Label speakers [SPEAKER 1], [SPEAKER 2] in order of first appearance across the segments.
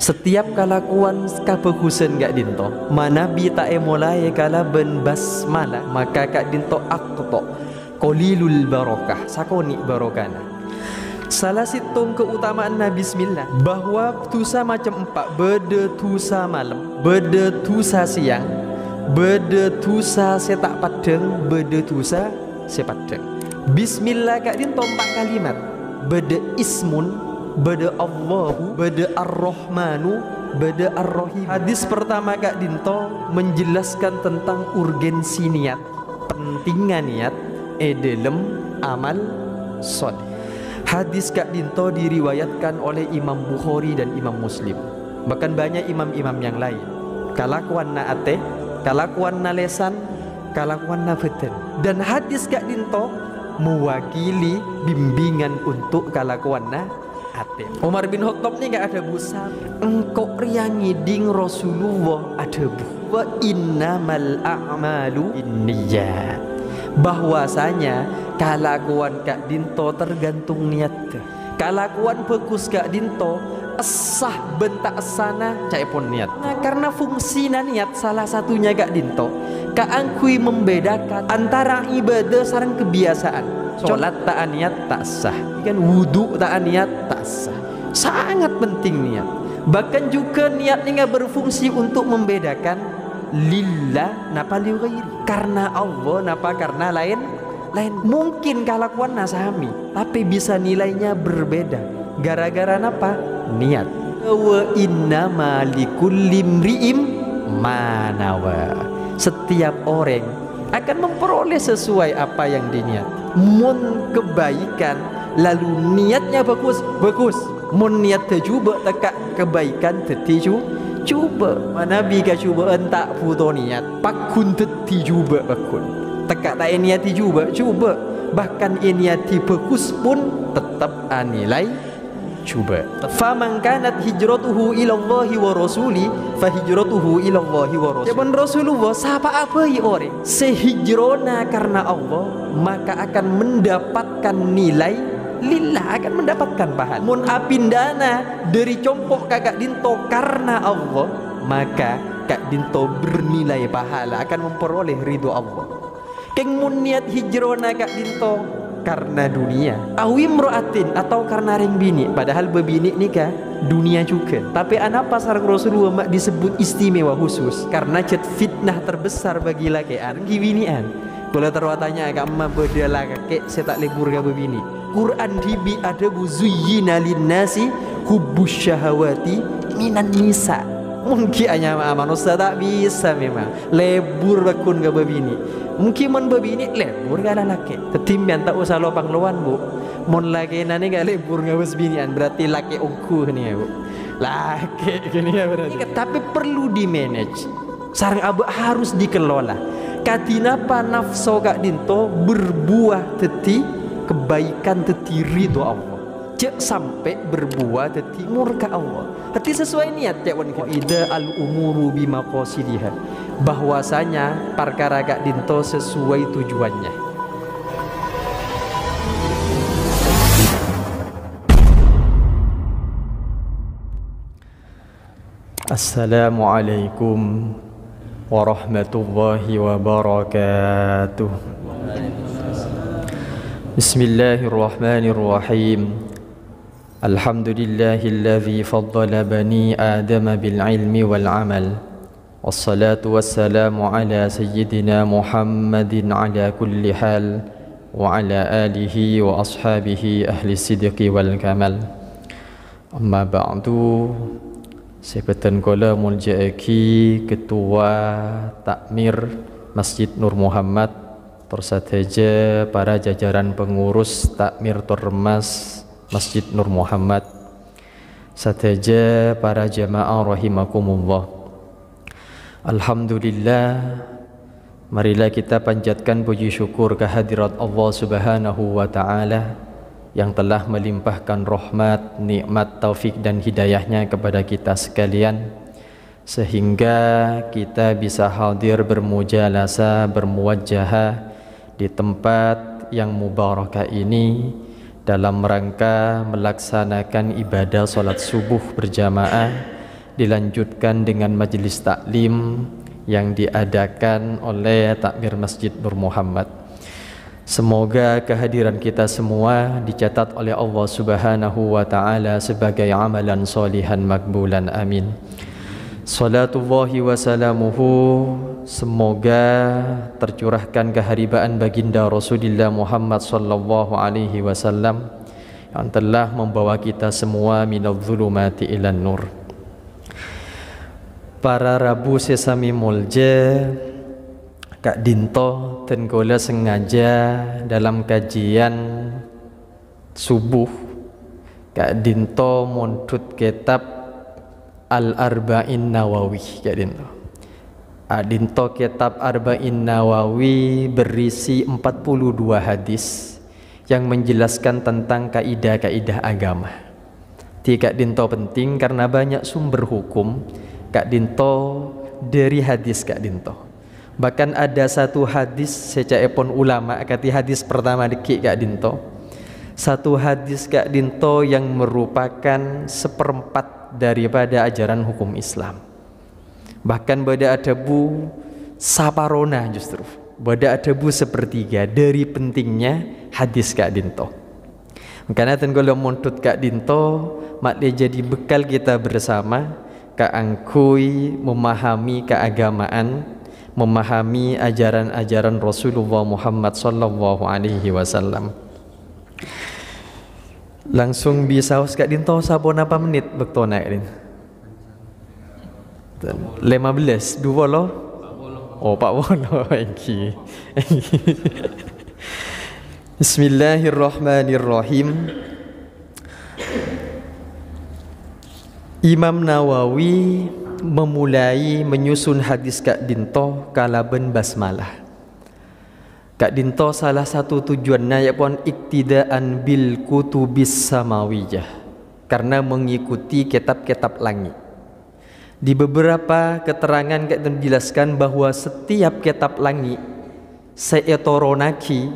[SPEAKER 1] Setiap kalakuan kabagusan Kak Dinto, manabi tak mulai kala ben basmalah, maka Kak Dinto akto qalilul barakah, sakoni barokana. Salah situng keutamaan Nabi Bismillah bahwa tusa macam empat, beda tusa malam, beda tusa siang, beda tusa setak padeng, beda tusa sepadeng. Bismillah Kak Dinto empat kalimat, beda ismun, beda Allahu, beda Ar-Rahmanu, beda Ar-Rahim. Hadis pertama Kak Dinto menjelaskan tentang urgensi niat, pentingnya niat dalam amal soleh. Hadis Kak Dinto diriwayatkan oleh Imam Bukhari dan Imam Muslim, bahkan banyak imam-imam yang lain. Kalakuan na ate, kalakuan na lesan, kalakuan na feten. Dan hadis Kak Dinto mewakili bimbingan untuk kalakuan na ate. Umar bin Khattab ni gak ada busa. Engkau riangi ding Rasulullah ada bu. Wa innamal a'malu binniyat. Bahwasanya kalakuan Kak Dinto tergantung niat. Kalakuan bagus Kak Dinto esah bentak sana cai pun niat. Nah, karena fungsi niat salah satunya Kak Dinto kaangkui membedakan antara ibadah sareng kebiasaan. Sholat tak niat tak sah, kan wudu tak niat tak sah. Sangat penting niat. Bahkan juga niat ini berfungsi untuk membedakan lillah napa li ghairi, karena Allah napa karena lain. Mungkin kalakuan nasami, tapi bisa nilainya berbeda gara-gara napa? Niat. Wa innama likulli imri'in ma nawa. Setiap orang akan memperoleh sesuai apa yang diniat. Mun kebaikan lalu niatnya bagus, mun niat tercuba tekak kebaikan tertiju cuba. Nabi ka cuba entak puto niat pakun tertijuba bakun tekak tak niat cuba bahkan niat bagus pun tetap anilai cuba. Faman kanat hijratuhu ila Allah wa rasuli fa hijratuhu ila Allah wa rasuli. Jaban Rasulullah siapa apa ya orang sehijrona karena Allah maka akan mendapatkan nilai lillah, akan mendapatkan pahala. Mun apindana dari compok Kak Dinto karena Allah maka Kak Dinto bernilai pahala, akan memperoleh ridho Allah. Keng mun niat hijrona Kak Dinto karena dunia, awim roatin atau karena ring bini, padahal bebini nikah dunia juga. Tapi anapa sarang Rasulullah mak disebut istimewa khusus karena cet fitnah terbesar bagi lakian gibinian. Kalau terwatanya agak emak berdala kakek saya tak lebur ke bebini. Quran dibi ada buzuyyina linnasi hubbus syahawati minan nisa. Mungkin hanya manusia tak bisa memang lebur bakun ke bebini. Mungkin mon bebini lebur ke laki. Tetimbian tak usah lopang luan bu. Mon laki nani gak lebur ke bebinian berarti laki ongku ni bu. Laki gini ya berarti. Tapi perlu di manage. Sarang abu harus dikelola. Katinapa nafsu Kak Dinto berbuah teti kebaikan teti ridho Allah. Cek sampai berbuah teti murka Allah. Teti sesuai niat cek wan ida al umuru bima qasidiha. Bahwasanya perkara Kak Dinto sesuai tujuannya. Assalamualaikum warahmatullahi wabarakatuh. Bismillahirrahmanirrahim. Alhamdulillahilladzi faddala bani Adam bil ilmi wal amal. Wassalatu wassalamu ala sayyidina Muhammadin ala kulli hal wa ala alihi wa ashabihi ahli sidqi wal kamal. Amma ba'du. Sepetan kola mulja'aki Ketua Takmir Masjid Nur Muhammad, tersateja para jajaran pengurus Takmir Termas Masjid Nur Muhammad, sateja para jamaah rahimakumullah. Alhamdulillah, marilah kita panjatkan puji syukur kehadirat Allah Subhanahu wa ta'ala yang telah melimpahkan rahmat, nikmat, taufik dan hidayahnya kepada kita sekalian, sehingga kita bisa hadir bermujalasa, bermuwajjahah di tempat yang mubarakah ini dalam rangka melaksanakan ibadah salat subuh berjamaah, dilanjutkan dengan majelis taklim yang diadakan oleh Takmir Masjid Nur Muhammad. Semoga kehadiran kita semua dicatat oleh Allah Subhanahu wa taala sebagai amalan solihan makbulan, amin. Salatullahi wa salamuhu, semoga tercurahkan keharibaan baginda Rasulullah Muhammad sallallahu alaihi wasallam yang telah membawa kita semua minadh-dhulumati ilan nur. Para Rabu sesami mulja Kak Dinto tenggola sengaja dalam kajian subuh Kak Dinto montut kitab Al-Arba'in Nawawi. Kak Dinto Dinto kitab Arba'in Nawawi berisi 42 hadis yang menjelaskan tentang kaidah-kaidah agama. Kak Dinto penting karena banyak sumber hukum Kak Dinto dari hadis Kak Dinto. Bahkan ada satu hadis secaepon ulama kati hadis pertama dikik Kak Dinto. Satu hadis Kak Dinto yang merupakan seperempat daripada ajaran hukum Islam. Bahkan bada adabu saparona, justru bada adabu sepertiga dari pentingnya hadis Kak Dinto. Makanya tenggolo montut Kak Dinto makle jadi bekal kita bersama Kak angkui memahami keagamaan, memahami ajaran-ajaran Rasulullah Muhammad sallallahu alaihi wasallam. Langsung bisa Kak Dinto sabon apa menit bektona Kak Dinto? 15 dua lo. Oh Pak Wono iki. Bismillahirrahmanirrahim. Imam Nawawi memulai menyusun hadis Kak Dinto kalaben basmalah. Kak Dinto salah satu tujuannya yakni iktidaan bil kutubis samawiyah, karena mengikuti kitab-kitab langit. Di beberapa keterangan Kak Dinto dijelaskan bahwa setiap kitab langit seetoronaki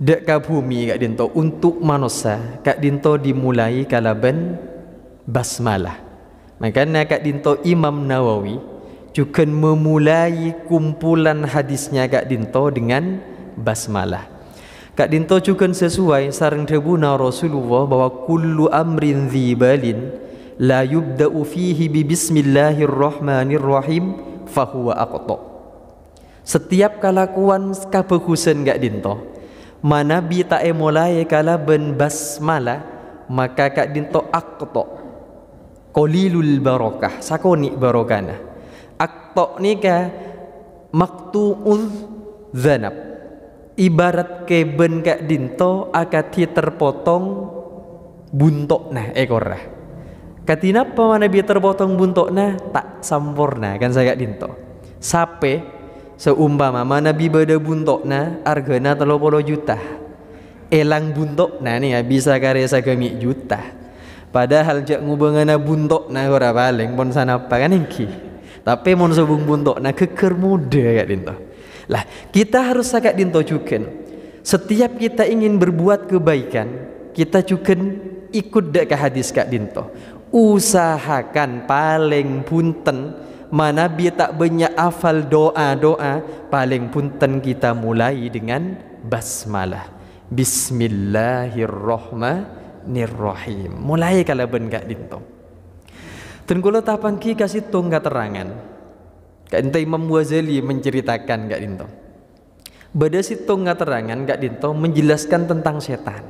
[SPEAKER 1] dek ka bumi Kak Dinto untuk manusia. Kak Dinto dimulai kalaben basmalah. Makanya Kak Dinto Imam Nawawi juga memulai kumpulan hadisnya Kak Dinto dengan basmalah. Kak Dinto juga sesuai sareng debuna Rasulullah bahwa kullu amrin dzibalin la yubda'u fihi bi bismillahirrahmanirrahim fahuwa aqta. Setiap kelakuan kabagusan Kak Dinto mana bi ta'e mulai kalaben basmalah, maka Kak Dinto aqta qalilul barakah, sakoni barokana. Aktok nika maktu'ul zanab, ibarat keben Kak Dinto akati terpotong buntokna ekorah. Katina apa mana biar terpotong buntokna tak sampurna kan saya Kak Dinto. Sape seumpama mana bi beda buntokna argana 30 juta. Elang buntokna nih ya bisa karya sagami juta. Padahal jak ngubengana buntokna ora paling pon sana apa kan iki. Tapi mon sebung buntok na keker muda Kak Dinto. Lah kita harus Kak Dinto juga. Setiap kita ingin berbuat kebaikan, kita juga ikut dek ke hadis Kak Dinto. Usahakan paling punten mana bi tak banyak hafal doa-doa, paling punten kita mulai dengan basmalah. Bismillahirrahmanirrahim. Mulai kalaben Kak Dinto. Tenggola tapangki kasih tongga terangan. Kak Dinto Imam Ghazali menceritakan Kak Dinto. Beda si tongga terangan Kak Dinto menjelaskan tentang setan.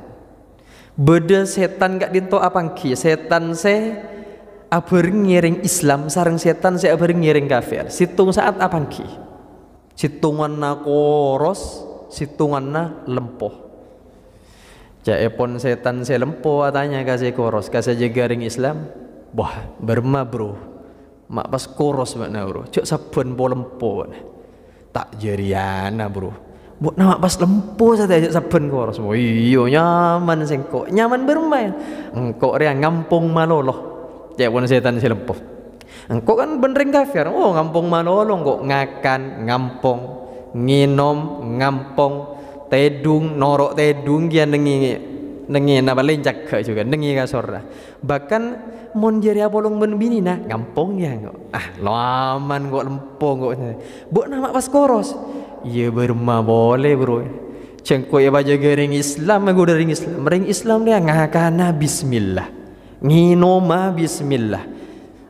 [SPEAKER 1] Beda setan Kak Dinto apangki? Setan se abering ngiring Islam, sareng setan se abering ngiring kafir. Situng saat apangki? Situnganna koros, situnganna lempoh. Jaepon setan se lempoh atanya kasih koros, kasih jagaring Islam. Wah, berma bro, mak pas koros makna bro, cok sabun po lempo, tak jeriana bro, buat nama pas lempo saja cok sabun koros, oh iyo nyaman sengkok, nyaman bermain, engkok ria ngampung maloloh, cek pun setan si lempo, Engkau kan benereng kafir. Oh ngampong manolong kok ngakan ngampong, nginom ngampong, tedung norok tedung dia nengi napa lencak juga nengi kasor. Bahkan mon jari apolong ben bini nah ngampong ya kok. Laman kok lempong kok. Bu nama pas koros. Iya berma boleh bro. Cengko ya baca gering Islam aku dari Islam. Mering Islam dia ngakana bismillah. Nginoma bismillah.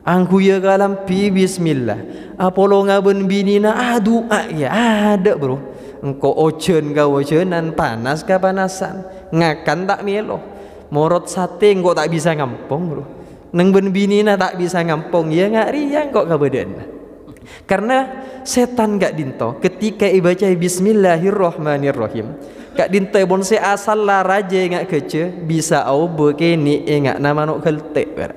[SPEAKER 1] Angku ya kalampi bismillah. Apolo ngaben bini na doa ya ada bro. Engko ocen ka ocenan panas ka panasan. Ngakan tak melo. Morot sate engko tak bisa ngampong bro. Neng ben bini na tak bisa ngampong ya ngak riang kok kabedan. Karena setan gak dinto ketika ibaca bismillahirrahmanirrahim. Kak dinto bon se asal la raja ngak kece bisa au bekeni ngak nama nok kelte ber.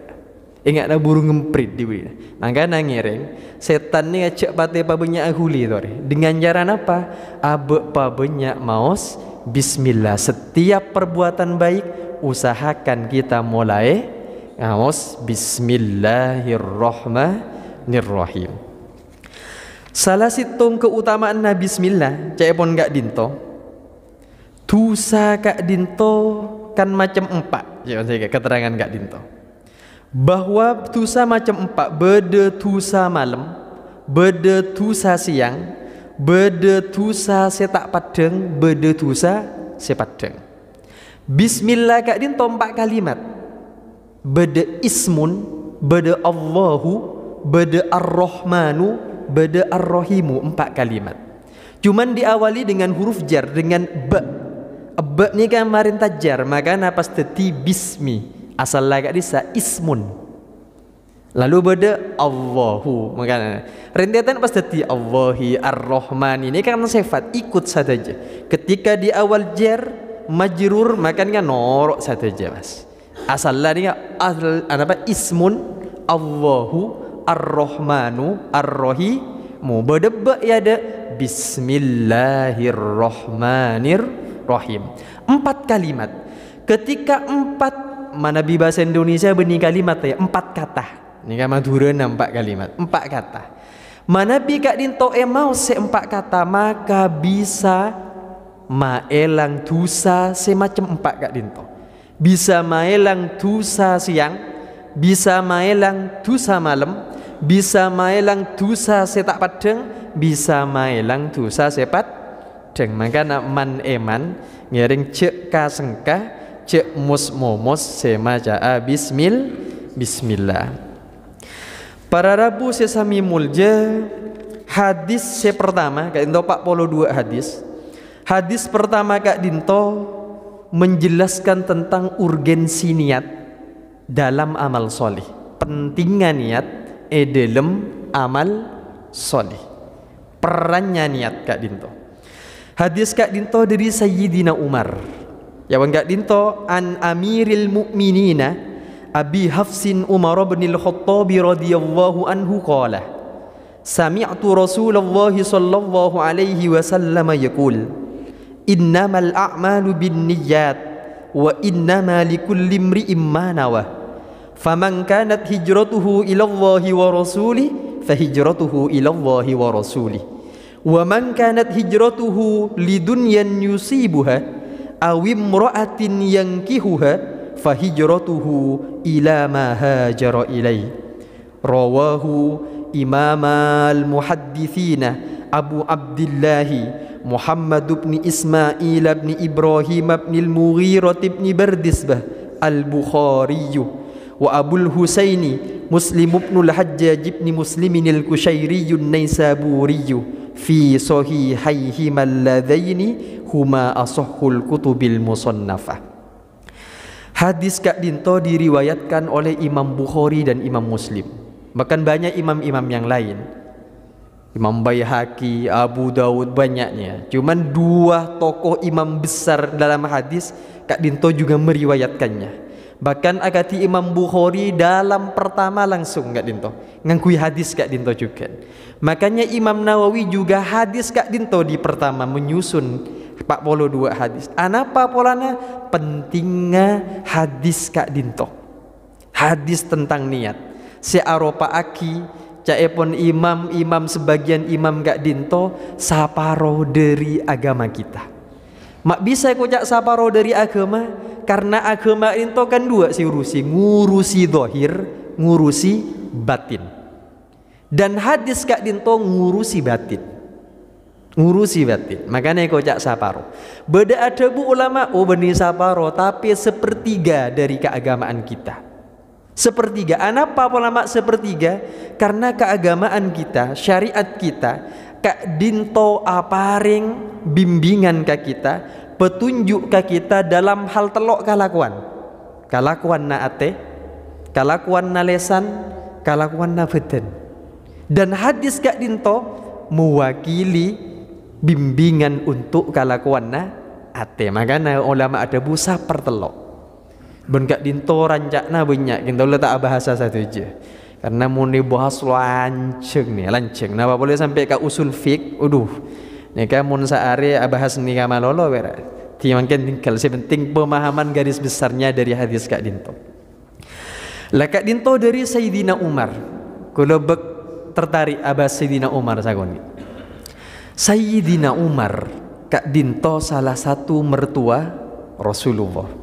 [SPEAKER 1] Ingat na burung ngemprit di bawah. Maka nangireng setan ni ngecek pate pa banyak ahuli tore. Dengan cara apa? Abe pa banyak maos bismillah. Setiap perbuatan baik usahakan kita mulai maos bismillahirrahmanirrahim. Salah situng keutamaan na bismillah, cek pon gak dinto. Tusa kak dinto kan macam empat. Jangan saya keterangan gak dinto. Bahwa tusa macam empat, beda tusa malam, beda tusa siang, beda tusa setak padeng, beda tusa sepadeng. Bismillah kak din tompak kalimat, beda ismun, beda Allahu, beda ar-Rahmanu, beda ar-Rahimu, empat kalimat. Cuman diawali dengan huruf jar, dengan ba. Ba ni kan marin tajar, maka napas teti bismi. Asal lagak disa ismun. Lalu beda Allahu. Makanya rentetan pas tadi Allahi ar-Rahman ini kan sifat ikut saja. Ketika di awal jar majrur makanya norok saja mas. Asal lagi apa ismun Allahu ar-Rahmanu ar-Rahimu. Beda ya ada Bismillahirrahmanirrahim. Empat kalimat. Ketika empat Manabi bahasa Indonesia benih kalimat ya empat kata. Ini kan Madura empat kalimat, empat kata. Manabi kak dinto mau seempat kata maka bisa maelang tusa semacam empat kak dinto. Bisa maelang tusa siang, bisa maelang tusa malam, bisa maelang tusa setak padeng, bisa maelang tusa sepat deng. Maka nak man eman ngiring cek kasengka cek mus momos semaja bismillah. Para Rabu sesami mulja hadis pertama kak dinto 42 hadis. Hadis pertama kak dinto menjelaskan tentang urgensi niat dalam amal solih. Pentingnya niat dalam amal solih. Perannya niat kak dinto. Hadis kak dinto dari Sayyidina Umar. Ya enggak dinto an Amiril Mukminina Abi Hafsin Umar bin Al-Khattab radhiyallahu anhu qala sami'tu Rasulullah sallallahu alaihi wasallam yaqul innamal a'malu binniyat wa innama likulli imri'in ma nawa faman kanat hijratuhu ila Allah wa rasulih fahijratuhu ila Allah wa rasulih wa man kanat hijratuhu lidunyan yusibuha awim ra'atin yankihuha fahijratuhu ila ma hajara ilai. Rawahu Imam al-Muhaddithina Abu Abdillahi Muhammad bin Ismail bin Ibrahim bin al-Mughirah bin Bardisbah al-Bukhari wa Abul Husaini Muslim bin al-Hajjaj bin Muslimin al-Kushairi an-Naisaburi fi sahihayhima alladzaini huma asahhul kutubil musannafah. Hadis kak dinto diriwayatkan oleh Imam Bukhari dan Imam Muslim. Bahkan banyak imam-imam yang lain. Imam Baihaqi, Abu Dawud banyaknya. Cuman dua tokoh imam besar dalam hadis kak dinto juga meriwayatkannya. Bahkan agati Imam Bukhari dalam pertama langsung kak dinto ngangkui hadis kak dinto juga. Makanya Imam Nawawi juga hadis kak dinto di pertama menyusun 42 hadis. Anapa polanya? Pentingnya hadis kak dinto. Hadis tentang niat. Si aropa aki caepon imam sebagian imam gak dinto saparo dari agama kita. Mak bisa kok cak saparo dari agama karena agama dinto kan dua si ngurusi zahir, ngurusi batin. Dan hadis gak dinto ngurusi batin. Makanya kok cak saparo. Beda ada bu ulama beni saparo tapi sepertiga dari keagamaan kita. Sepertiga. Kenapa ulama sepertiga? Karena keagamaan kita, syariat kita, kak dinto aparing bimbingan ke kita, petunjuk ke kita dalam hal telok kalakuan na ate, kalakuan na lesan, kalakuan na badan. Dan hadis kak dinto mewakili bimbingan untuk kalakuan na ate. Makanya ulama ada busa pertelok. Ben kak dinto rancakna banyak kita letak bahasa satu aja karena mau dibahas lanceng. Nah boleh sampai ke usul fik nih kan mun saare bahas ni kamalolo bera tiangkan tinggal sepenting pemahaman garis besarnya dari hadis kak dinto lah kak dinto dari Sayyidina Umar. Kalau tertarik abas Sayyidina Umar sagoni Sayyidina Umar kak dinto salah satu mertua Rasulullah.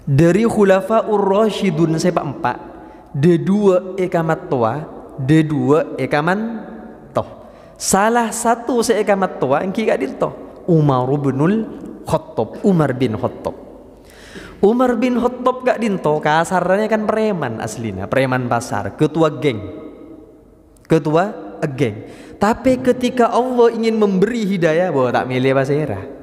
[SPEAKER 1] Dari khulafaur rasyidun sepak empat, de dua ekamat tua, de dua ekaman toh. Salah satu seekamat tua engki gak dinto Umar bin Khattab. Umar bin Khattab gak dinto kasarnya kan preman aslinya, preman pasar, ketua geng. Tapi ketika Allah ingin memberi hidayah, bahwa tak milih bahasa era.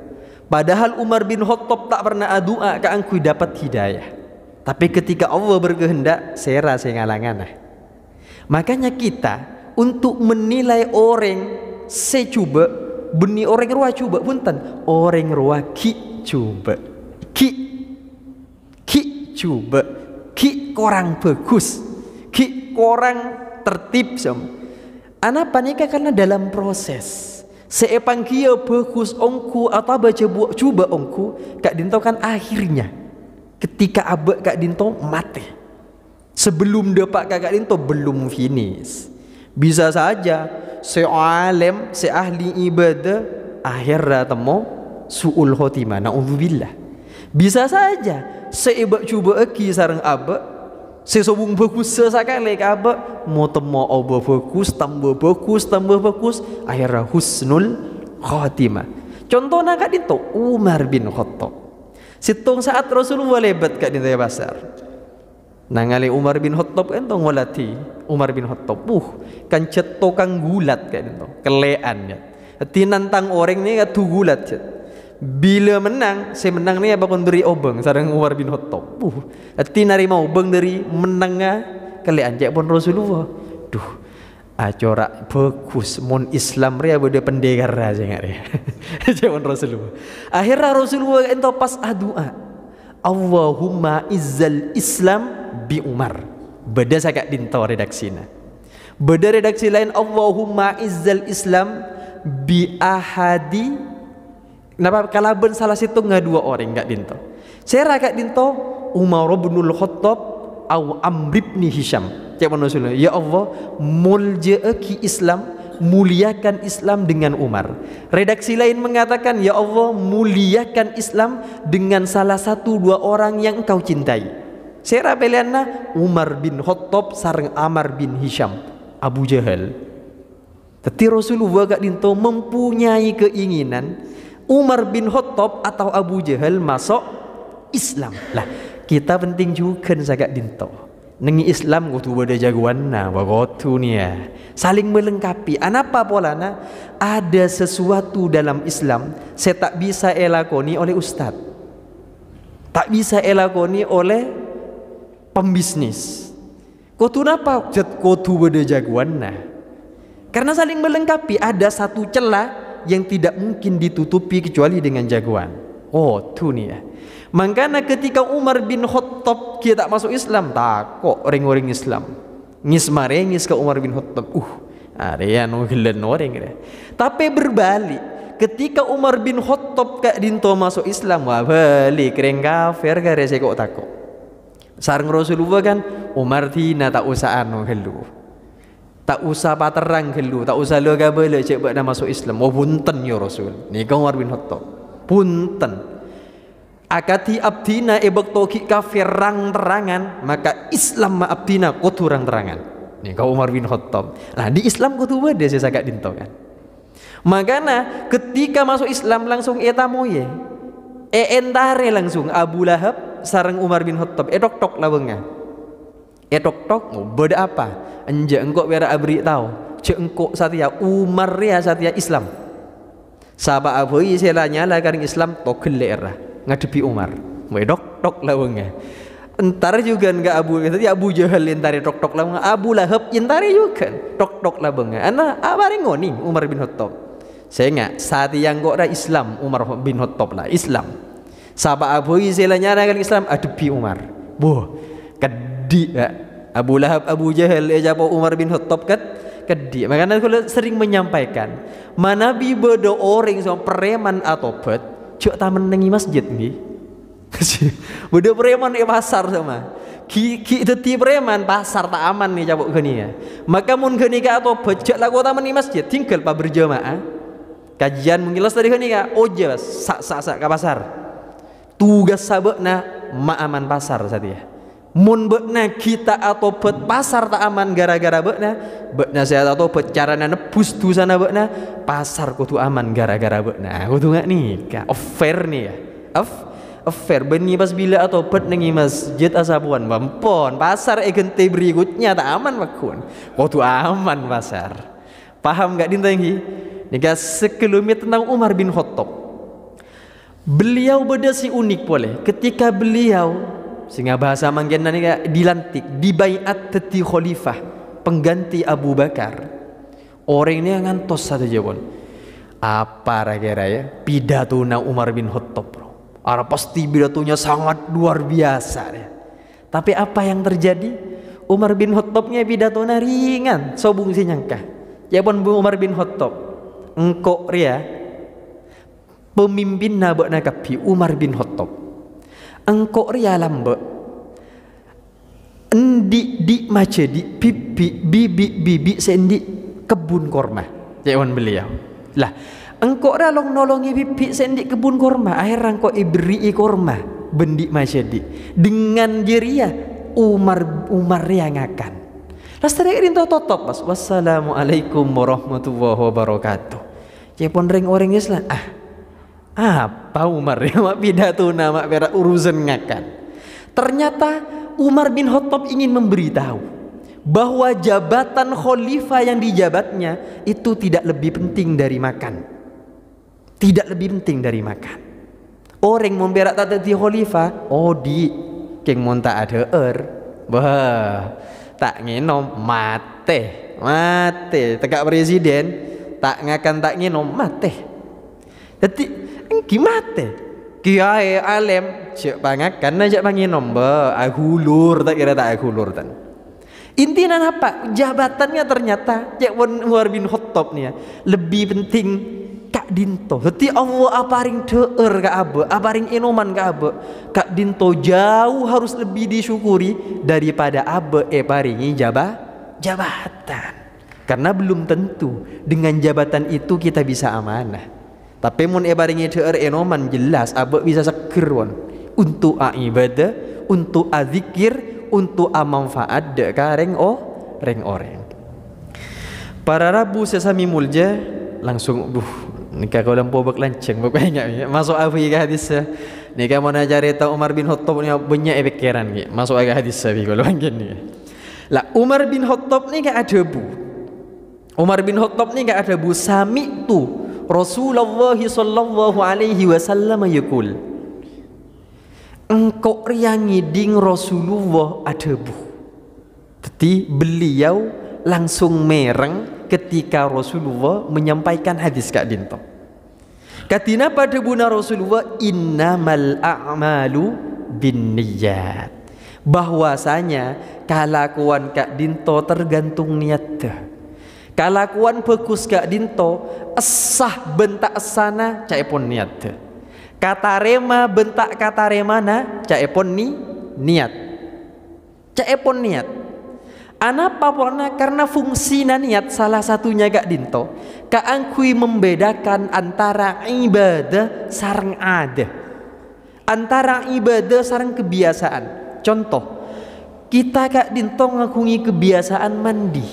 [SPEAKER 1] Padahal Umar bin Khattab tak pernah doa ke angku dapat hidayah. Tapi ketika Allah berkehendak, saya ngalangan. Makanya kita untuk menilai orang secoba, beni orang ruah coba punten, orang ruah ki coba, ki coba, ki korang bagus, ki korang tertib sem. Anapa nikah karena dalam proses. Seepang kia bagus ongku atau baca buat coba ongku kak dinto kan akhirnya ketika abek kak dinto mati sebelum dapat kak dinto belum finish. Bisa saja sealim seahli ibadah akhirnya temu suul khotimah naudzubillah. Bisa saja seebak coba aki sareng abek sesobung bagus sesakale ke abek mau temu oba bagus tambah bagus akhirnya husnul khotimah. Contohnya kak dinto Umar bin Khattab. Situng saat Rasulullah lebat kak dinto ya pasar. Nangali Umar bin Khattab entong walati Umar bin Khattab. Kan cetokang gulat kak dinto. Kelean ya. Tinantang orang ni katu gulat cet. Bila menang, saya menang ni abang beri obeng sareng Umar bin Khattab. Hati narima obeng dari menangnya kali anjak pun Rasulullah. Acorak bagus mon Islam ria beda pendekar aja ngare. Jangan Rasulullah. Akhirnya Rasulullah ento pas doa. Allahumma izzal Islam bi Umar. Beda sakak dinto redaksina. Beda redaksi lain Allahumma izzal Islam bi ahadi. Kenapa kalaban salah situ dua orang gak dinto. Saya rakyat dinto Umar bin Khattab atau Amr bin Hisham. Cak Rasulullah, ya Allah, mulja'aki Islam, muliakan Islam dengan Umar. Redaksi lain mengatakan, ya Allah, muliakan Islam dengan salah satu dua orang yang engkau cintai. Saya pilihannya Umar bin Khattab sareng Amr bin Hisham, Abu Jahal. Tapi Rasulullah gak dinto mempunyai keinginan Umar bin Khattab atau Abu Jahal masuk Islam. Lah, kita penting juga sagak dinto. Nengi Islam kudu beda jagoan na, wagotu nih ya. Saling melengkapi. Anapa polana? Ada sesuatu dalam Islam saya tak bisa elakoni oleh ustad. Tak bisa elakoni oleh pembisnis. Kudu napa? Kudu beda jagoan na. Karena saling melengkapi. Ada satu celah yang tidak mungkin ditutupi kecuali dengan jagoan. Tuh nih ya. Makanya ketika Umar bin Khattab dia tak masuk Islam, tak kok orang-orang Islam ngis marengis ke Umar bin Khattab. Area no gelan orang kira. Tapi berbalik, ketika Umar bin Khattab kak dinto masuk Islam, wah balik keren kafir kare saya kok takut. Sareng Rasulullah kan Umar tina tak usah anu gelu, tak usah paterang gelu, tak usah lo gabele cek buat nama masuk Islam. Oh punten ya Rasul. Ni kau Umar bin Khattab. Punten. Akati abdina ebek toki kafir rang terangan, maka Islam ma abdina kutu rang terangan. Ni kau Umar bin Khattab. Nah di Islam kutu bade saya sagak dinto kan. Makana ketika masuk Islam langsung eta moye. Entare langsung Abu Lahab sareng Umar bin Khattab. Tok lah benga. Tok beda apa? Anja engkau biar abri tahu. Cek engkau satia Umar ya satia Islam. Sahabat Abu Isela nyala karing Islam tokele era ngadepi Umar. Tok lah benga. Entar juga enggak Abu tadi Abu Jahal entare tok lah benga. Abu Lahab entare juga tok lah benga. Ana abari ngoni Umar bin Khattab. Saya enggak saat yang kok ada Islam Umar bin Khattab lah Islam. Sahabat Abu Isela nyala karing Islam adepi Umar. Boh kedi Abu Lahab Abu Jahal jawab Umar bin Khattab kedi. Makanya aku sering menyampaikan manabi bedo orang sama preman atau bet cuk taman nengi masjid nggih. Bedo preman di pasar sama ki teti preman pasar tak aman nih jawab gini ya. Maka mun gini ka atau bet cuk lagu taman di masjid tinggal pa berjamaah kajian mengilas tadi gini ka oje sak ka pasar tugas sabekna ma aman pasar satia. Mun bekna kita atau bet pasar tak aman gara-gara bekna saya atau bet carana nebus tu sana bekna pasar kudu aman gara-gara bekna kudu nggak nih affair nih ya affair beni pas bila atau bet nengi masjid asabuan bampon pasar egente berikutnya tak aman makun kudu aman pasar paham nggak dintangi nih sekelumit tentang Umar bin Khattab beliau beda si unik boleh ketika beliau sehingga bahasa manggenna ni dilantik dibaiat teti khalifah pengganti Abu Bakar. Orang ni ngantos satu jawab. Apa kira ya pidatuna Umar bin Khattab bro. Ara pasti pidatonya sangat luar biasa ya. Tapi apa yang terjadi? Umar bin Khattabnya pidatona ringan, sobung si nyangka. Jawab Umar bin Khattab. Engkau ria pemimpin nabak nakapi Umar bin Khattab. Engkau ria lambe di mace di bibi sendi kebun korma jawan beliau lah engkau ria long nolongi bibi sendi kebun korma akhirnya engkau ibri korma bendi mace di dengan diria Umar ria ngakan lah setelah itu totop pas wassalamualaikum warahmatullahi wabarakatuh jawan ring orang Islam apa Umar ya mak pidato nama berak urusan ngakan. Ternyata Umar bin Khattab ingin memberitahu bahwa jabatan khalifah yang dijabatnya itu tidak lebih penting dari makan. Tidak lebih penting dari makan. Orang memberak tak jadi khalifah, di keng mon tak ada bah tak nginom mate tegak presiden tak ngakan tak nginom mate. Jadi gimana? Kiai alim cek pangakan najak panginom agulur tak kira tak agulur tan. Intinya apa? Jabatannya ternyata cek Umar bin Khattab nih ya, lebih penting kak dinto. Jadi Allah aparing deur ka abe, aparing inoman ka abe. Kak dinto jauh harus lebih disyukuri daripada abe paringi jabatan. Karena belum tentu dengan jabatan itu kita bisa amanah. Tapi mun baringi deur enoman jelas abek bisa seger untuk ibadah, untuk azikir, untuk amanfaat dek kareng reng orang. Para rabu sesami mulja langsung nikah kau lampu bak lanceng pokoknya masuk afi ke hadis nikah mau najari ta Umar bin Khattab ni banyak pikiran ge masuk ke hadis sabi kalau angin ni. Lah Umar bin Khattab ni gak ada bu. Umar bin Khattab ni gak ada bu sami tu Rasulullah sallallahu alaihi wasallam yaqul engkau riangi ding Rasulullah adebu. Jadi beliau langsung mereng ketika Rasulullah menyampaikan hadis kak dinto. Katina pada buna Rasulullah innamal a'malu binniyat. Bahwasanya kelakuan kak dinto tergantung niat. Kalakuan bagus kak dinto esah bentak esana caipun niat. Kata rema bentak kata remana caipun niat. Caepon niat. Anapa pona karena fungsi niat salah satunya Kak Dinto kaangkui membedakan antara ibadah sareng ada, antara ibadah sareng kebiasaan. Contoh, kita Kak Dinto ngakungi kebiasaan mandi,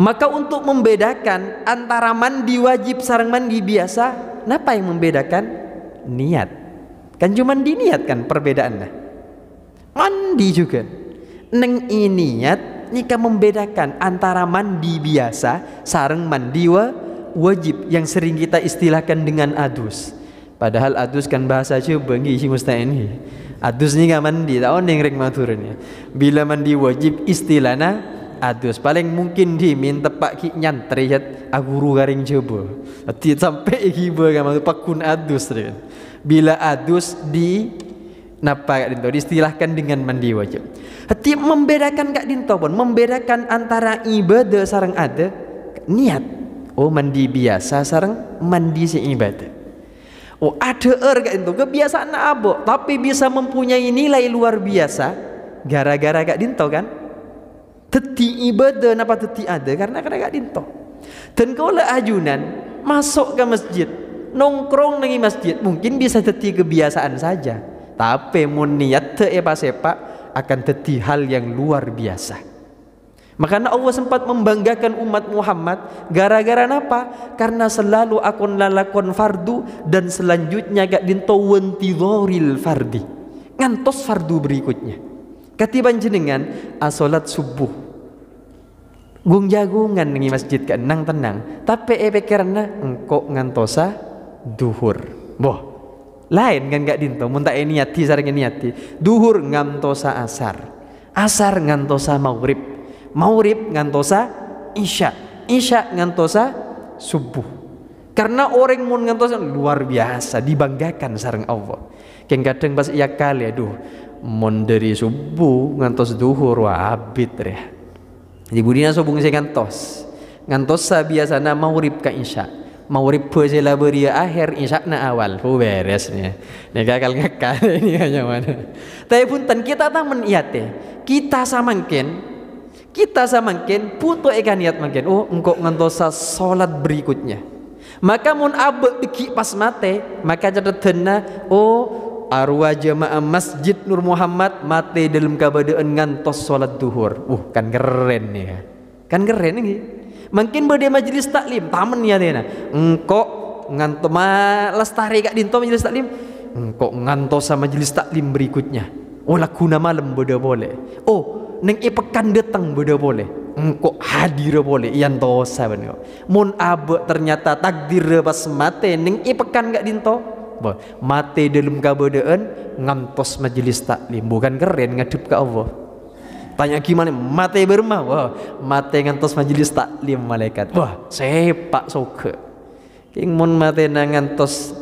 [SPEAKER 1] maka untuk membedakan antara mandi wajib sareng mandi biasa, napa yang membedakan? Niat. Kan cuma diniatkan perbedaannya. Mandi juga neng niat nika membedakan antara mandi biasa sareng mandi wajib yang sering kita istilahkan dengan adus. Padahal adus kan bahasa coba ngisi mustahil. Adus ni gak mandi, tak on yang rek maturnya. Bila mandi wajib istilahnya adus. Paling mungkin diminta pak ki nyantri aguru garing coba. Ti sampai hiba gak pakun adus kan. Bila adus di napa Kak Dinto diistilahkan dengan mandi wajib. Hati membedakan Kak Dinto pun membedakan antara ibadah sareng ada niat. Oh mandi biasa sareng mandi si ibadah. Oh ada Kak Dinto kebiasaan abok tapi bisa mempunyai nilai luar biasa gara-gara Kak Dinto kan. Teti ibadah napa teti ada karena Kak Dinto. Dan kalau ajunan masuk ke masjid nongkrong di masjid mungkin bisa teti kebiasaan saja. Tapi mun niat sepa akan jadi hal yang luar biasa. Makanya Allah sempat membanggakan umat Muhammad gara-gara napa? Karena selalu akon lalakon fardu dan selanjutnya Kak Dinto wentidhoril fardi. Ngantos fardu berikutnya. Katiban jenengan asolat subuh. Gung jagungan di masjid kan nang tenang. Tapi karena engkau ngantosa duhur. Boh. Lain kan Kak Dinto mun tak niati sareng niati duhur ngantosa asar, asar ngantosa maghrib, maghrib ngantosa isya, isya ngantosa subuh. Karena orang mun ngantosa luar biasa dibanggakan sareng Allah. Keng kadang pas iya kali aduh mun dari subuh ngantos duhur wah abit reh. Di budina sobung saya ngantosa biasana maghrib ka isya. Maghrib pojela beria akhir isya-na awal beresnya. Nek akal ngakal ini hanya mana. Tapi punten kita tak meniate. Kita samangken puto eka niat mangken. Oh engkau ngantosa salat berikutnya. Maka mun abe iki pas mate, maka catetna oh arwah jamaah Masjid Nur Muhammad mate dalam kabadaan ngantos salat duhur. Kan keren ya. Kan keren ini. Mungkin berde majelis taklim tamen ya dena engkau nganto lestari Kak Dinto majelis taklim engkau nganto sama majelis taklim berikutnya oh lakuna malam berde boleh oh neng pekan datang berde boleh engkau hadir boleh iyan dosa bener mun abe ternyata takdir pas mate neng pekan Kak Dinto mate dalam kabadaan ngantos majelis taklim bukan keren ngadep ke Allah. Tanya gimana mate bermah wah mate ngantos majelis taklim malaikat wah sepak soke king mun mate ngantos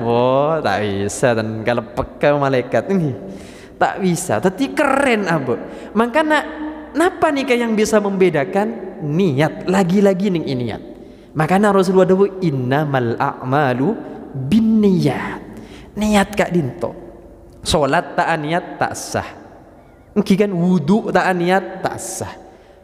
[SPEAKER 1] wah tak bisa dan kalau peka malaikat ini tak bisa tapi keren abu makanya napa nih yang bisa membedakan niat lagi-lagi ning niat makanya Rasulullah dawuh innamal a'malu binniyat niat Kak Dinto salat tak niat tak sah. Mungkin wudu tak niat tak sah,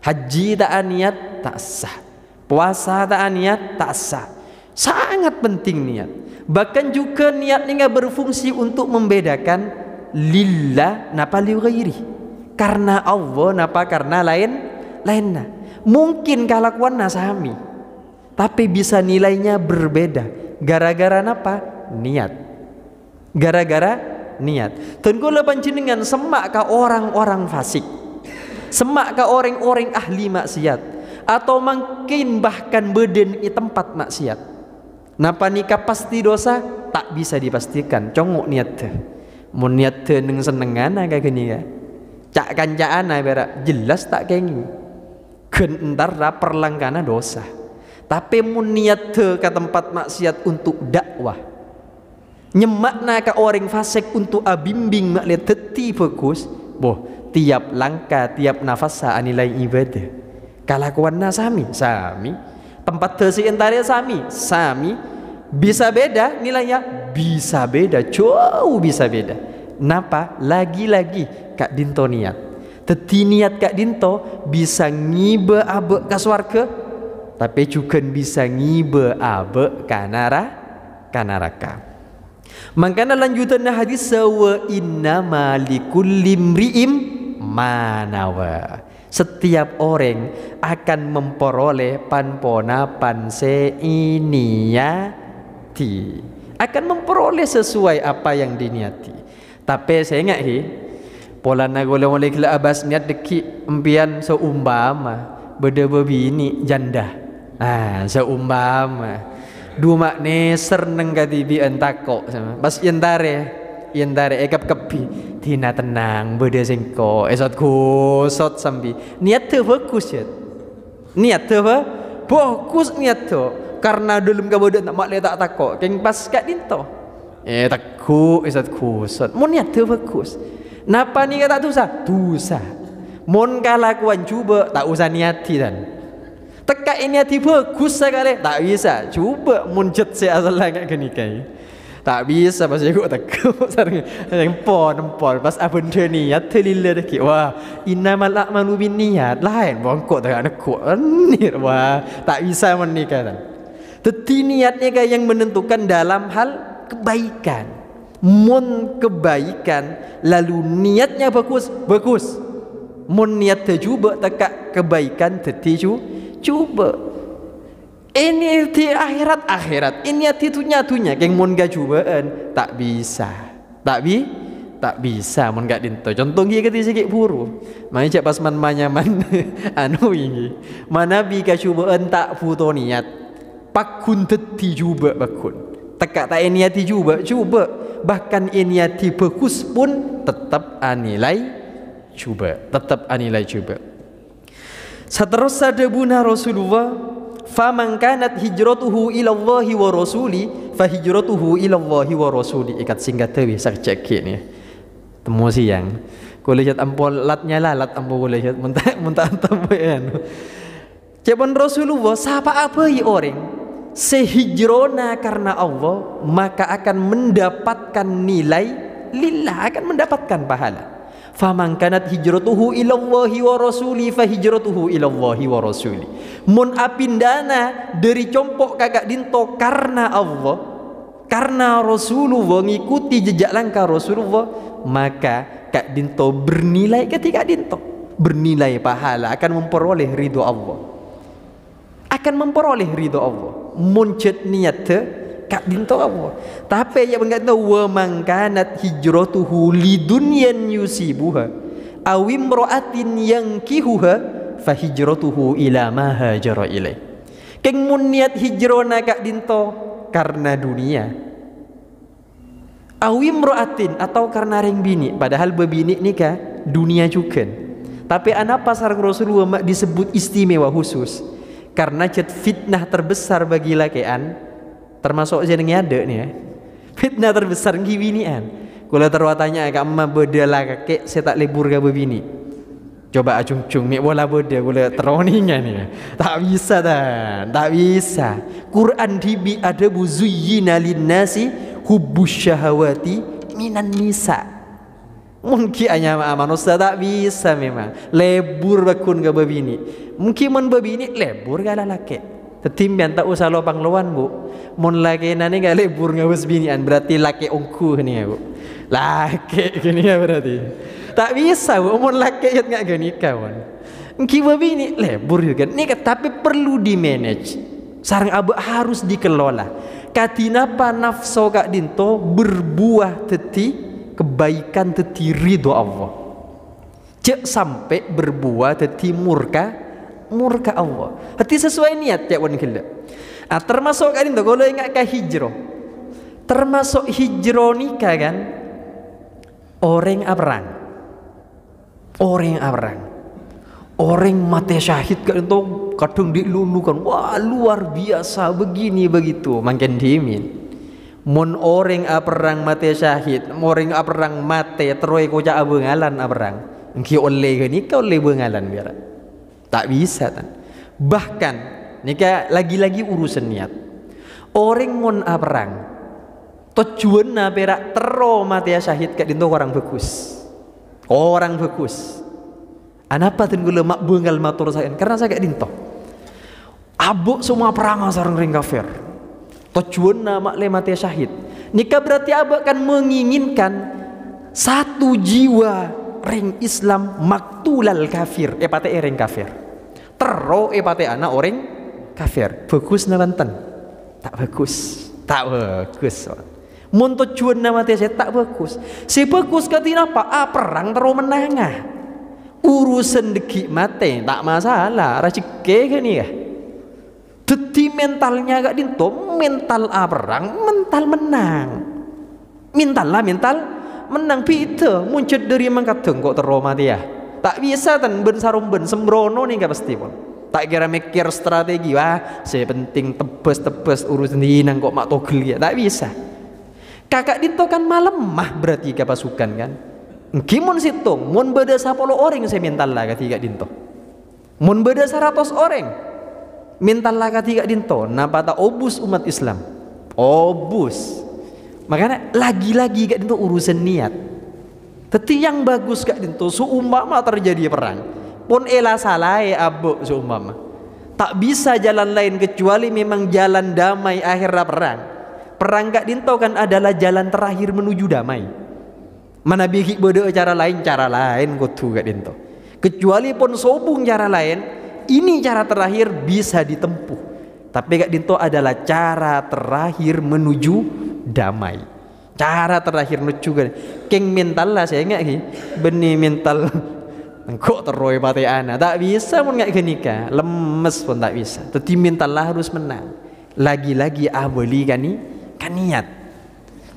[SPEAKER 1] haji tak niat tak sah, puasa tak niat tak sah. Sangat penting niat. Bahkan juga niat ini berfungsi untuk membedakan lillah napa li ghairi. Karena Allah napa karena lainnya. Mungkin kalakuan sami, tapi bisa nilainya berbeda. Gara-gara napa? Niat. Gara-gara niat. Tengku lepan jenengan semak ka orang-orang fasik, semak ka orang-orang ahli maksiat, atau mungkin bahkan beden di tempat maksiat. Napa nikah pasti dosa? Tak bisa dipastikan. Congok niat teh. Mun niat teh neng senengan kayak gini ya. Cak kancaan berak jelas tak kayak gini. Ken entar perlangkana dosa. Tapi mun niat teh ke tempat maksiat untuk dakwah. Nyemakna ka orang fasik untuk abimbing mak lihat teti fokus boh tiap langkah tiap nafas nilai ibadah kalakuanna sami tempat tesi entare sami bisa beda nilainya bisa beda jauh bisa beda napa lagi-lagi Kak Dinto niat Teti niat kak dinto bisa ngibe abe ke swarga, tapi juga bisa ngibe abe kanaraka. Makanya lanjutan hadis wa inna likulli imri'im manawa. Setiap orang akan memperoleh panpona panse iniati, akan memperoleh sesuai apa yang diniati. Tapi saya ingat pola nagole oleh kela abas niat deki empian seumpama beda bebini janda. Seumpama dua makne serneng katibi entakok sama pas yentare ekap kepi tina tenang beda sengko esot kusot sambi niat tu bagus ya, niat tu bagus niat tu karena dalam kabodan tak maklum tak takok keng pas kat dinto takut esot kusot mun niat tu bagus napa ni kata dosa mun kalakuan cuba tak usah niati dan tekak ini hati bagus sekali tak bisa coba muncet saya asal lagi kenikai tak bisa pas aku takut sareng empon pas abun dia niat terlila dah wah innamal a'malu binniyat lain bongkok tak nekuk ni wah tak bisa menikah teti niatnya kayak yang menentukan dalam hal kebaikan mun kebaikan lalu niatnya bagus mun niat tercuba tekak kebaikan teti cuba ini di akhirat ini hati tu nyatunya keng mun ga cubaan tak bisa mun gak dinto contoh dia kata sikit buru mai cak pas man manyaman anu ini mana bi ka cubaan tak puto niat pakun teti cuba bakun tekak tak ini hati cuba bahkan ini hati bagus pun tetap anilai cuba Seterusnya debuna Rasulullah, faman kanat hijratuhu ila Allahi wa rasuli fa hijratuhu ila Allahi wa rasuli. Ikat singkat tewi sak cekik ni. Temu siang. Ko lihat ampol latnya lalat ampol boleh lihat muntah tambahan. Jawaban Rasulullah, siapa apa orang sehijrona karena Allah maka akan mendapatkan nilai lillah, akan mendapatkan pahala. Faman kanat hijratuhu ila Allahi wa rasuli fa hijratuhu ila Allahi wa rasuli. Mun apindana dari compok kakak dinto karena Allah, karena Rasulullah ngikuti jejak langkah Rasulullah, maka kak dinto bernilai ketika dinto bernilai pahala, akan memperoleh ridho Allah, muncet niat kak dinto Allah. Tapi yang mengatakan wa man kanat hijratuhu lidunyan yusibuha aw imra'atin yankihuha fa hijratuhu ila ma hajara ilaih. Keng mun niat hijrona kak dinto karena dunia aw imra'atin atau karena ring bini, padahal bebini nikah dunia juga. Tapi anapa sareng Rasulullah disebut istimewa khusus? Karena cet fitnah terbesar bagi lakian termasuk jenenge ada nih ya. Fitnah terbesar ngibinian. Kula terwatanya agak emak bedala kakek saya tak libur ke bebini. Coba acung-cung mek bola beda kula teroningan nih. Tak bisa. Quran dibi ada buzuyyina linnasi hubbus syahawati minan nisa. Mungkin hanya manusia tak bisa memang. Lebur bakun ke bebini. Mungkin men bebini lebur ke laki. Tetimbian tak usah lopang lawan bu. Mon laki nani gak lebur ngawes binian berarti laki ongku ni bu. Laki gini ya berarti. Tak bisa bu. Mon laki yang gak gini kawan. Kiba bini lebur juga. Ni tapi perlu di manage. Sarang abu harus dikelola. Katinapa nafsu kak dinto berbuah teti kebaikan teti ridho Allah. Cek sampai berbuah teti murka Allah. Hati sesuai niat cak wan kila. Termasuk kan itu kalau ingat ke hijrah. Termasuk hijrah nikah kan orang mati syahid kan itu kadang dilulukan wah luar biasa begini begitu makin dimin. Mun orang perang mati syahid, orang perang mati terus kocak bengalan perang. Engki oleh nikah oleh bengalan biar. Tak bisa kan. Bahkan nikah lagi-lagi urusan niat. Orang mon perang tujuan perak tero mati syahid kat dinto orang bagus. Anapa tenggula mak bengal matur saya karena saya gak dinto. Abuk semua perang sareng ring kafir. Tujuanna mak le mati syahid. Nikah berarti abuk kan menginginkan satu jiwa ring Islam maktulal kafir. Pate ring kafir. Tero pate anak orang kafir. Bagus nawanten. Tak bagus. Tak bagus. Mun tujuanna mati syahid tak bagus. Si bagus katina apa? Perang terus menangah. Urusan deki mate tak masalah, rezeki kan ya. Dadi mentalnya gak dinto, mental perang, mental menang. Mental menang pita muncul dari mangkateng kok terus mati ya. Tak bisa tan ben sarung ben sembrono nih gak pasti pun. Tak kira mikir strategi wah, saya penting tebes urusan dinang kok mak togel ya. Tak bisa. Kakak dinto kan malam mah berarti ke pasukan kan. Gimon situ, mun beda 10 orang saya mental lah ketiga dinto. Mun beda 100 orang mental lah ketiga dinto. Napa tak obus umat Islam? Obus. Makanya lagi-lagi gak dinto urusan niat. Teti yang bagus gak dinto seumpama terjadi perang. Pun elah salah abuk seumpama. Tak bisa jalan lain kecuali memang jalan damai akhirnya perang. Perang gak dinto kan adalah jalan terakhir menuju damai. Mana bihi beda cara lain kudu gak dinto. Kecuali pun sobung cara lain, ini cara terakhir bisa ditempuh. Tapi gak dinto adalah cara terakhir menuju damai. Cara terakhir menuju keng mental lah saya enggak ki. Beni mental engkau teroi pate ana. Tak bisa pun gak kenika, lemes pun tak bisa. Tapi mental lah harus menang. Lagi-lagi beli kan niat.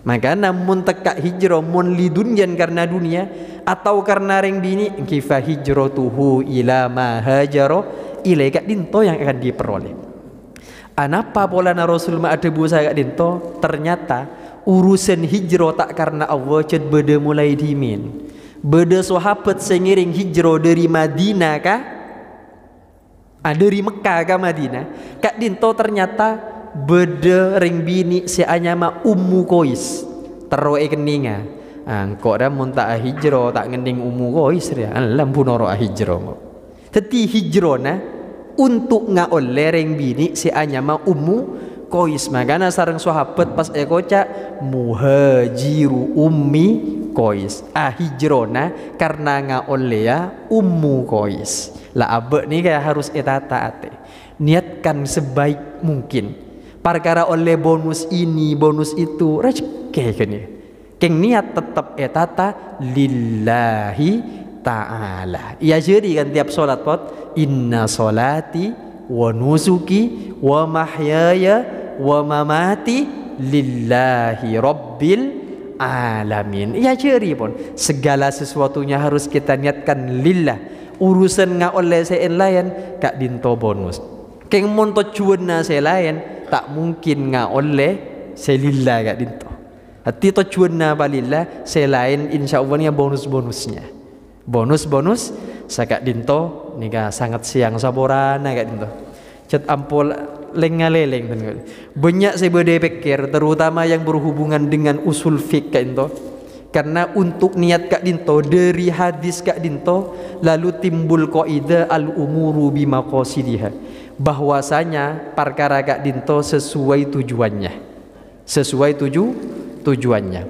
[SPEAKER 1] Maka namun tekak hijrah mun lidunyan karena dunia atau karena ring bini kifa hijratuhu ila ma hajara ilaika dinto yang akan diperoleh. Anapa pola Rasul ma ada busa gak dinto? Ternyata urusan hijrah tak karena Allah ced beda mulai dimin. Beda sahabat sengiring hijrah dari Madinah kah? Dari Mekah ke Madinah. Kak dinto ternyata beda ring bini si anyama Ummu Qais teroe keninga kok dah mun tak hijrah tak ngending Ummu Qais ya alam punoro hijrah teti hijrona untuk ngaole ring bini si anyama Ummu Qais makana sareng sahabat pas ekoca muhajiru ummi Qais hijrona karena ngaole ya Ummu Qais lah abek ni kayak harus etata ate niatkan sebaik mungkin perkara oleh bonus ini bonus itu rezeki kan ya keng niat tetap etata lillahi ta'ala ya jadi kan tiap solat pot inna solati wa nusuki wa mahyaya wa mamati lillahi rabbil alamin ya jadi pun segala sesuatunya harus kita niatkan lillah urusan nga oleh sein lain kak dinto bonus keng monto cuana saya lain tak mungkin nga oleh selillah gak dinto. Hati tujuanna balillah selain insyaallah nya bonus-bonusnya. Bonus sakak dinto nika sangat siang saborana gak dinto. Cet ampol lengaleleng ten. Banyak saya berde pikir terutama yang berhubungan dengan usul fiqh gak dinto. Karena untuk niat kak dinto dari hadis kak dinto lalu timbul qaidah al-umuru bimaqasidiha. Bahwasanya perkara kak dinto sesuai tujuannya. Sesuai tujuannya.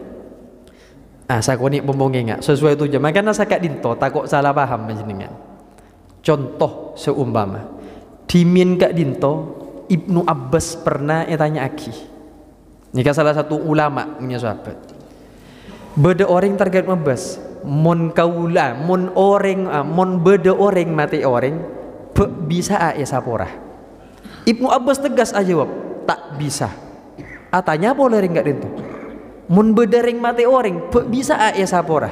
[SPEAKER 1] Sakoni bombonge enggak sesuai tujuan. Makanya sakak dinto takut salah paham panjenengan. Contoh seumpama dimin kak dinto Ibnu Abbas pernah tanya aki. Nika salah satu ulama punya sahabat. Beda orang target Abbas. Mon kaula, mon beda orang mati orang bisa sapora. Ibnu Abbas tegas aja jawab, tak bisa. Tanya boleh enggak dinto. Mun bedering mati orang, bisa sapora.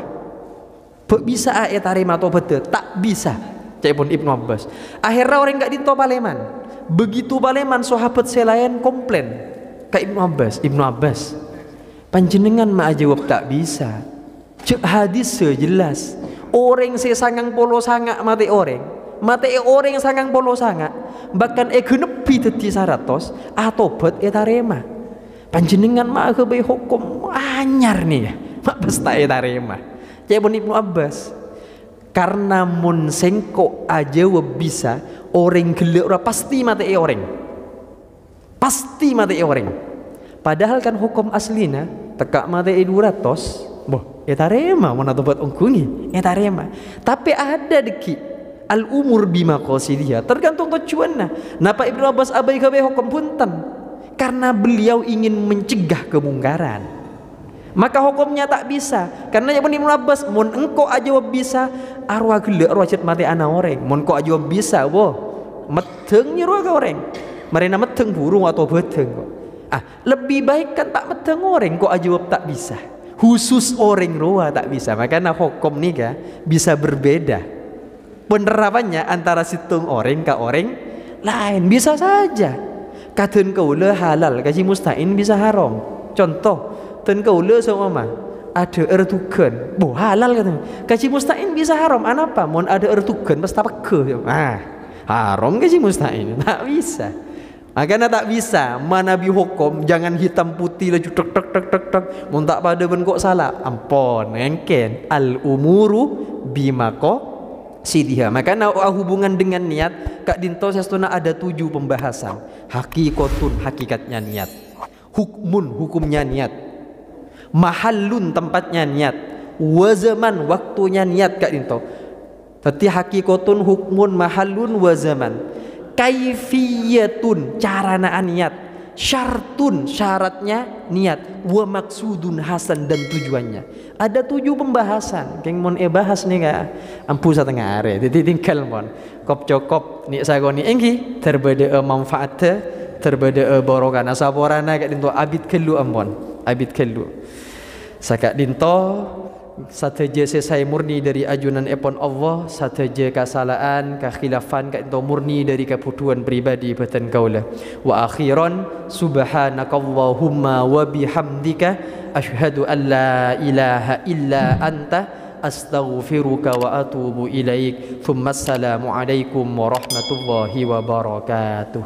[SPEAKER 1] Bisa tarima atau bede, tak bisa. Cek pun Ibnu Abbas. Akhirnya orang enggak dinto paleman. Begitu paleman sahabat selain komplain ke Ibnu Abbas. Panjenengan mah jawab tak bisa. Cek hadis sejelas. Orang sesangang polo sangak mati orang. Mate orang sangang polo sanga bahkan genepi dadi 100 tobat tarema panjenengan mah kebe hukum anyar nih ya mak pesta tarema cek Ibnu Abbas Karena mun sengko aja bisa orang gelek ora pasti mati orang. Pasti mati orang. Padahal kan hukum aslina tekak mati 200, boh etarema mun atobat ungkungi, etarema. Tapi ada deki al umur bima qasidiya, tergantung tujuannya. Napa Ibnu Abbas abai kabe hukum punten? Karena beliau ingin mencegah kemungkaran. Maka hukumnya tak bisa. Karena yang Ibnu Abbas mun engkau aja bisa arwah gelek arwah cet mati ana orang. Mun kau aja bisa, boh meteng nyeru ka orang. Marina meteng burung atau beteng kok. Lebih baik kan tak meteng orang kok aja tak bisa. Khusus orang roa tak bisa. Makanya hukum nika bisa berbeda. Penerapannya antara situng orang ke orang lain bisa saja. Kadang kaula halal kaji mustain bisa haram. Contoh ten kaula sama ada ertugan, boh halal katanya. Kaji mustain bisa haram. Anapa? Mon ada ertugan pasti pakai. Haram kaji mustain. Tak bisa. Makanya tak bisa. Manabi hukum jangan hitam putih laju tek tek tek tek tek. Mun tak pada ben kok salah. Ampun, engken al umuru bimako sidiha. Makanya hubungan dengan niat Kak Dinto sestuna ada 7 pembahasan. Hakikatun, hakikatnya niat. Hukmun, hukumnya niat. Mahallun, tempatnya niat. Wazaman, waktunya niat Kak Dinto. Tadi hakikatun, hukmun, mahallun, wazaman. Kaifiyatun, carana niat. Syartun, syaratnya niat. Wa maksudun hasan, dan tujuannya. Ada 7 pembahasan. Keng mon bahas nih kak. Ampu setengah are. Jadi tinggal mon. Kop cokop nih sagoni enggi. Terbeda manfaatnya, terbeda barokana. Saborana kak Dinto abid kelu ampon. Abid kelu. Sakak Dinto sateja saya murni dari ajunan epon Allah, sateja kesalahan, kekhilafan Kak Dinto murni dari kebutuhan pribadi batan kaula. Wa akhiran subhanakallahumma wa bihamdika asyhadu an la ilaha illa anta astaghfiruka wa atubu ilaik. Thumma assalamu alaikum warahmatullahi wabarakatuh.